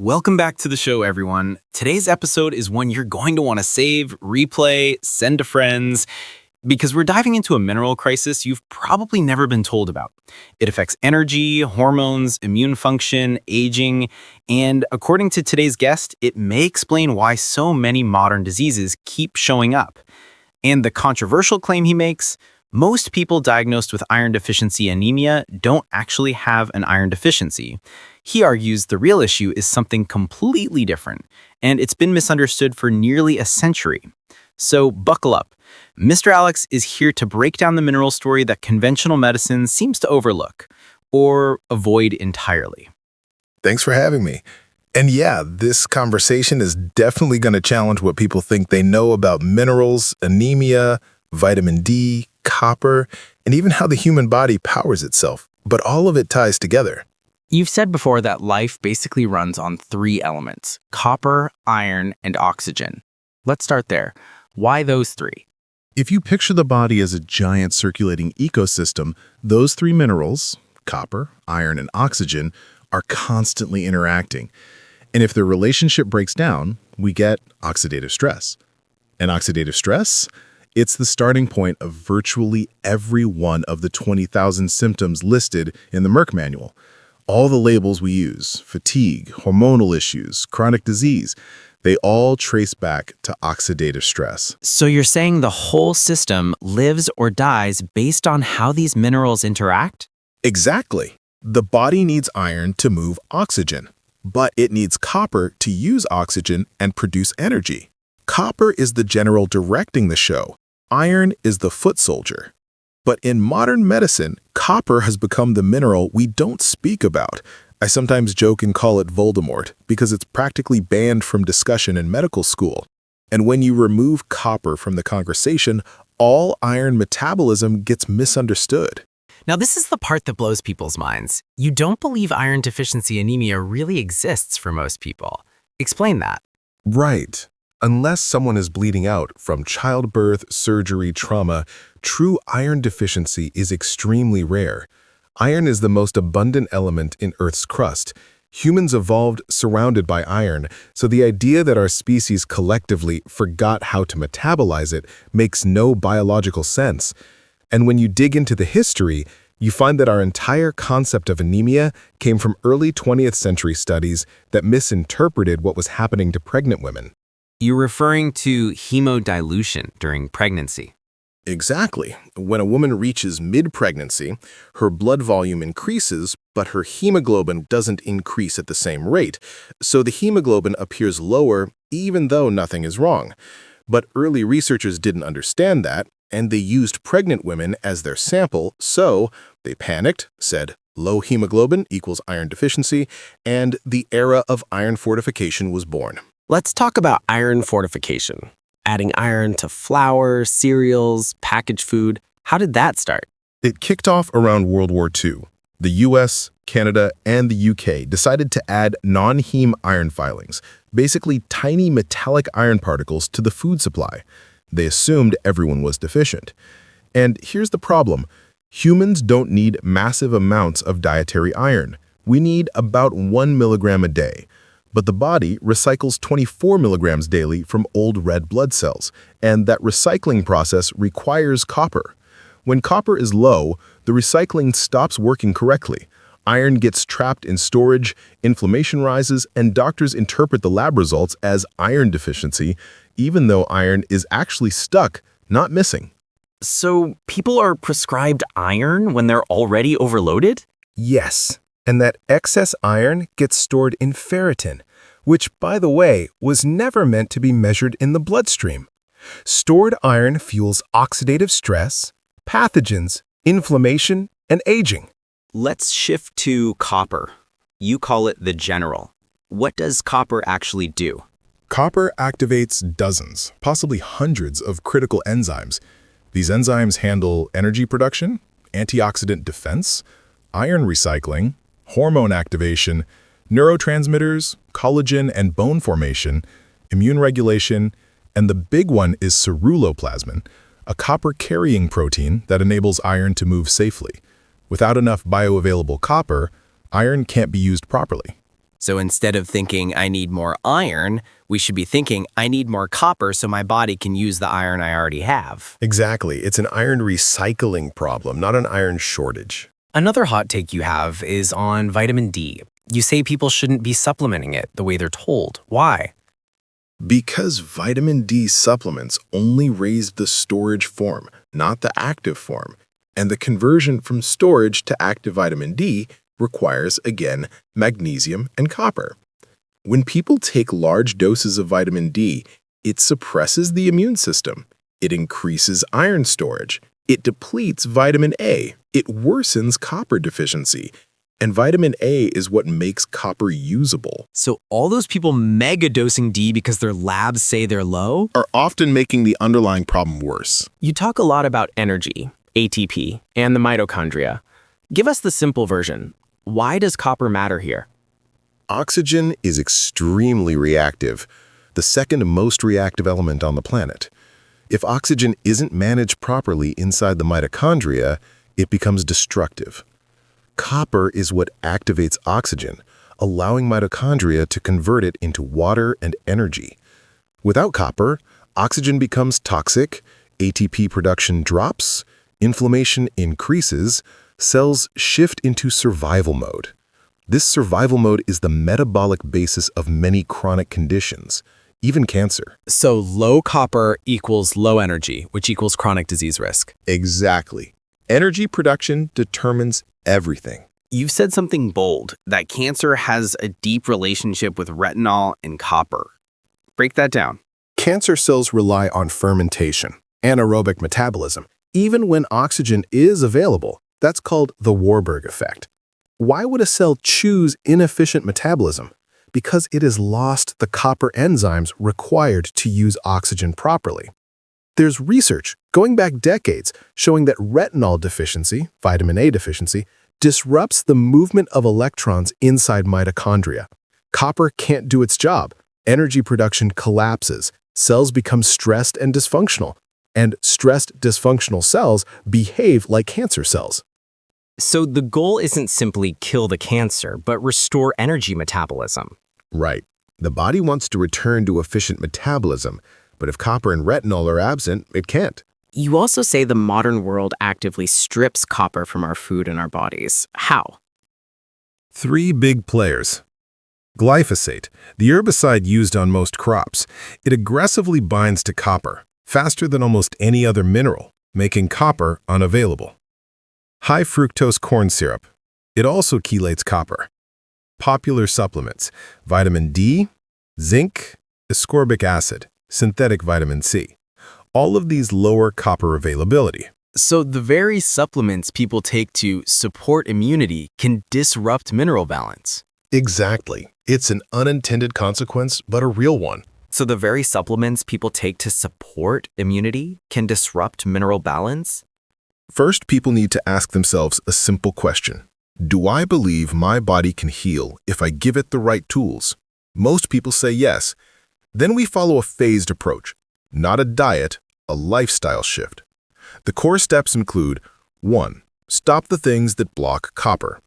Welcome back to the show, everyone. Today's episode is one you're going to want to save, replay, send to friends, because we're diving into a mineral crisis you've probably never been told about. It affects energy, hormones, immune function, aging, and according to today's guest, it may explain why so many modern diseases keep showing up. And the controversial claim he makes, most people diagnosed with iron deficiency anemia don't actually have an iron deficiency. He argues the real issue is something completely different, and it's been misunderstood for nearly a century. So buckle up. Mr. Alex is here to break down the mineral story that conventional medicine seems to overlook, or avoid entirely. Thanks for having me. And yeah, this conversation is definitely going to challenge what people think they know about minerals, anemia, vitamin D, copper, and even how the human body powers itself. But all of it ties together. You've said before that life basically runs on three elements: copper, iron, and oxygen. Let's start there. Why those three? If you picture the body as a giant circulating ecosystem, those three minerals, copper, iron, and oxygen, are constantly interacting. And if their relationship breaks down, we get oxidative stress. And oxidative stress? It's the starting point of virtually every one of the 20,000 symptoms listed in the Merck manual. All the labels we use, fatigue, hormonal issues, chronic disease, they all trace back to oxidative stress. So you're saying the whole system lives or dies based on how these minerals interact? Exactly. The body needs iron to move oxygen, but it needs copper to use oxygen and produce energy. Copper is the general directing the show. Iron is the foot soldier. But in modern medicine, copper has become the mineral we don't speak about. I sometimes joke and call it Voldemort because it's practically banned from discussion in medical school. And when you remove copper from the conversation, all iron metabolism gets misunderstood. Now, this is the part that blows people's minds. You don't believe iron deficiency anemia really exists for most people. Explain that. Right. Unless someone is bleeding out from childbirth, surgery, trauma, true iron deficiency is extremely rare. Iron is the most abundant element in Earth's crust. Humans evolved surrounded by iron, so the idea that our species collectively forgot how to metabolize it makes no biological sense. And when you dig into the history, you find that our entire concept of anemia came from early 20th century studies that misinterpreted what was happening to pregnant women. You're referring to hemodilution during pregnancy. Exactly. When a woman reaches mid-pregnancy, her blood volume increases, but her hemoglobin doesn't increase at the same rate, so the hemoglobin appears lower even though nothing is wrong. But early researchers didn't understand that, and they used pregnant women as their sample, so they panicked, said low hemoglobin equals iron deficiency, and the era of iron fortification was born. Let's talk about iron fortification. Adding iron to flour, cereals, packaged food. How did that start? It kicked off around World War II. The US, Canada, and the UK decided to add non-heme iron filings, basically tiny metallic iron particles, to the food supply. They assumed everyone was deficient. And here's the problem. Humans don't need massive amounts of dietary iron. We need about 1 milligram a day. But the body recycles 24 milligrams daily from old red blood cells, and that recycling process requires copper. When copper is low, the recycling stops working correctly. Iron gets trapped in storage, inflammation rises, and doctors interpret the lab results as iron deficiency, even though iron is actually stuck, not missing. So people are prescribed iron when they're already overloaded? Yes, and that excess iron gets stored in ferritin, which, by the way, was never meant to be measured in the bloodstream. Stored iron fuels oxidative stress, pathogens, inflammation, and aging. Let's shift to copper. You call it the general. What does copper actually do? Copper activates dozens, possibly hundreds of critical enzymes. These enzymes handle energy production, antioxidant defense, iron recycling, hormone activation, neurotransmitters, collagen and bone formation, immune regulation, and the big one is ceruloplasmin, a copper-carrying protein that enables iron to move safely. Without enough bioavailable copper, iron can't be used properly. So instead of thinking I need more iron, we should be thinking I need more copper so my body can use the iron I already have. Exactly. It's an iron recycling problem, not an iron shortage. Another hot take you have is on vitamin D. You say people shouldn't be supplementing it the way they're told. Why? Because vitamin D supplements only raise the storage form, not the active form, and the conversion from storage to active vitamin D requires, again, magnesium and copper. When people take large doses of vitamin D, it suppresses the immune system. It increases iron storage. It depletes vitamin A. It worsens copper deficiency. And vitamin A is what makes copper usable. So all those people mega dosing D because their labs say they're low? Are often making the underlying problem worse. You talk a lot about energy, ATP, and the mitochondria. Give us the simple version. Why does copper matter here? Oxygen is extremely reactive, the second most reactive element on the planet. If oxygen isn't managed properly inside the mitochondria, it becomes destructive. Copper is what activates oxygen, allowing mitochondria to convert it into water and energy. Without copper, oxygen becomes toxic, ATP production drops, inflammation increases, cells shift into survival mode. This survival mode is the metabolic basis of many chronic conditions, even cancer. So low copper equals low energy, which equals chronic disease risk. Exactly. Energy production determines everything. You've said something bold, that cancer has a deep relationship with retinol and copper. Break that down. Cancer cells rely on fermentation, anaerobic metabolism, even when oxygen is available. That's called the Warburg effect. Why would a cell choose inefficient metabolism? Because it has lost the copper enzymes required to use oxygen properly. There's research going back decades showing that retinol deficiency, vitamin A deficiency, disrupts the movement of electrons inside mitochondria. Copper can't do its job. Energy production collapses. Cells become stressed and dysfunctional. And stressed, dysfunctional cells behave like cancer cells. So the goal isn't simply kill the cancer, but restore energy metabolism. Right. The body wants to return to efficient metabolism, but if copper and retinol are absent, it can't. You also say the modern world actively strips copper from our food and our bodies. How? 3 big players. Glyphosate, the herbicide used on most crops. It aggressively binds to copper, faster than almost any other mineral, making copper unavailable. High fructose corn syrup. It also chelates copper. Popular supplements: vitamin D, zinc, ascorbic acid, synthetic vitamin C. All of these lower copper availability. So the very supplements people take to support immunity can disrupt mineral balance. Exactly. It's an unintended consequence, but a real one. So the very supplements people take to support immunity can disrupt mineral balance? First, people need to ask themselves a simple question. Do I believe my body can heal if I give it the right tools? Most people say yes. Then we follow a phased approach. Not a diet, a lifestyle shift. The core steps include 1. Stop the things that block copper.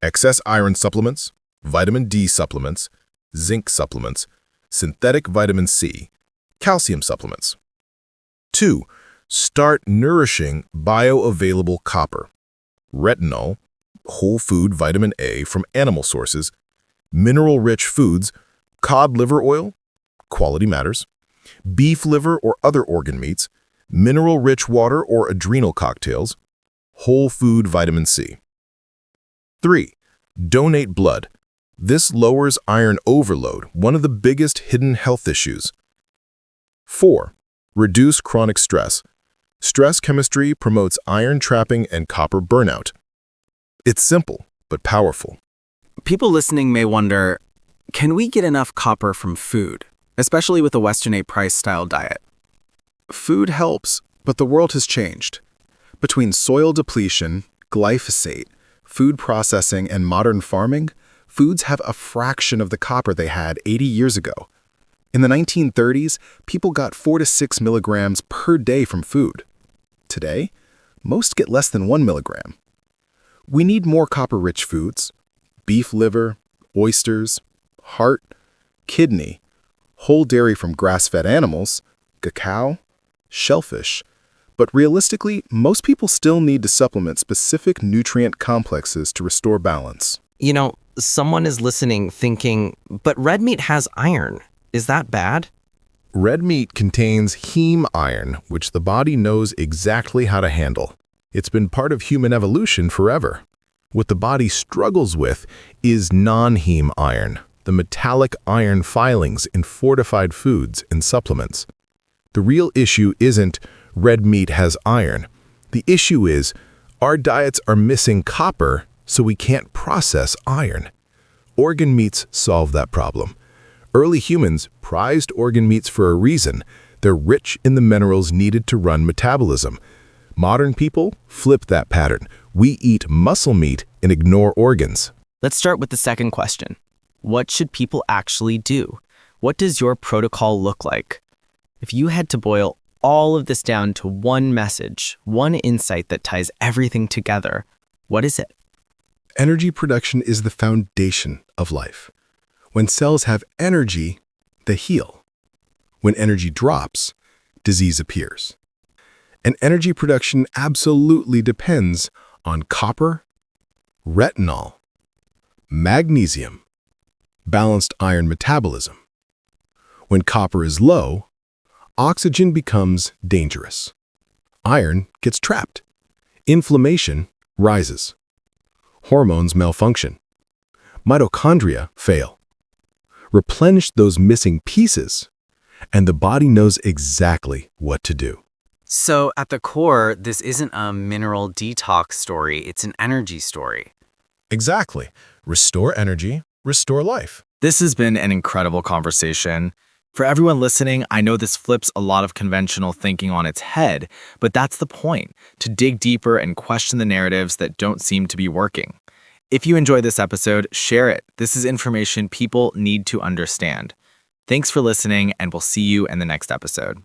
Excess iron supplements, vitamin D supplements, zinc supplements, synthetic vitamin C, calcium supplements. 2. Start nourishing bioavailable copper. Retinol, whole food vitamin A from animal sources, mineral-rich foods, cod liver oil, quality matters, beef liver or other organ meats, mineral-rich water or adrenal cocktails, whole food vitamin C. 3. Donate blood. This lowers iron overload, one of the biggest hidden health issues. 4. Reduce chronic stress. Stress chemistry promotes iron trapping and copper burnout. It's simple, but powerful. People listening may wonder, can we get enough copper from food, especially with a Western A price-style diet? Food helps, but the world has changed. Between soil depletion, glyphosate, food processing, and modern farming, foods have a fraction of the copper they had 80 years ago. In the 1930s, people got 4 to 6 milligrams per day from food. Today, most get less than 1 milligram. We need more copper-rich foods: beef liver, oysters, heart, kidney, whole dairy from grass-fed animals, cacao, shellfish. But realistically, most people still need to supplement specific nutrient complexes to restore balance. You know, someone is listening thinking, but red meat has iron. Is that bad? Red meat contains heme iron, which the body knows exactly how to handle. It's been part of human evolution forever. What the body struggles with is non-heme iron, the metallic iron filings in fortified foods and supplements. The real issue isn't red meat has iron. The issue is our diets are missing copper, so we can't process iron. Organ meats solve that problem. Early humans prized organ meats for a reason. They're rich in the minerals needed to run metabolism. Modern people flip that pattern. We eat muscle meat and ignore organs. Let's start with the second question. What should people actually do? What does your protocol look like? If you had to boil all of this down to one message, one insight that ties everything together, what is it? Energy production is the foundation of life. When cells have energy, they heal. When energy drops, disease appears. And energy production absolutely depends on copper, retinol, magnesium, balanced iron metabolism. When copper is low, oxygen becomes dangerous. Iron gets trapped. Inflammation rises. Hormones malfunction. Mitochondria fail. Replenish those missing pieces, and the body knows exactly what to do. So at the core, this isn't a mineral detox story, it's an energy story. Exactly. Restore energy, restore life. This has been an incredible conversation. For everyone listening, I know this flips a lot of conventional thinking on its head, but that's the point, to dig deeper and question the narratives that don't seem to be working. If you enjoyed this episode, share it. This is information people need to understand. Thanks for listening, and we'll see you in the next episode.